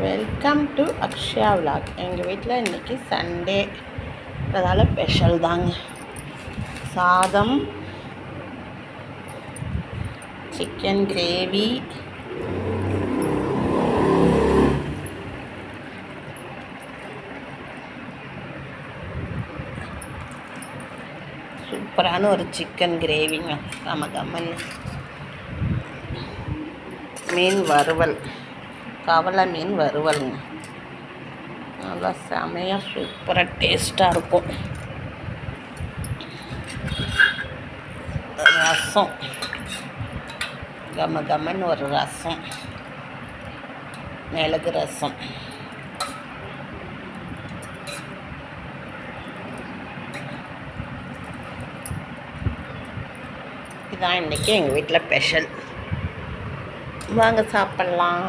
Welcome to Akshaya vlog. எங்கள் வீட்டில் இன்றைக்கி சண்டே, அதனால் ஸ்பெஷல் தாங்க. சாதம், சிக்கன் கிரேவி, சூப்பரான ஒரு சிக்கன் கிரேவிங்க. கமகமன் மீன் வறுவல், கவலை மீன் வறுவலுங்க. நல்லா செமையாக சூப்பராக டேஸ்ட்டாக இருக்கும். ரசம், கமகமன் ஒரு ரசம், மிளகு ரசம். இதான் இன்றைக்கி எங்கள் வீட்டில் ஸ்பெஷல். வாங்க சாப்பிட்லாம்.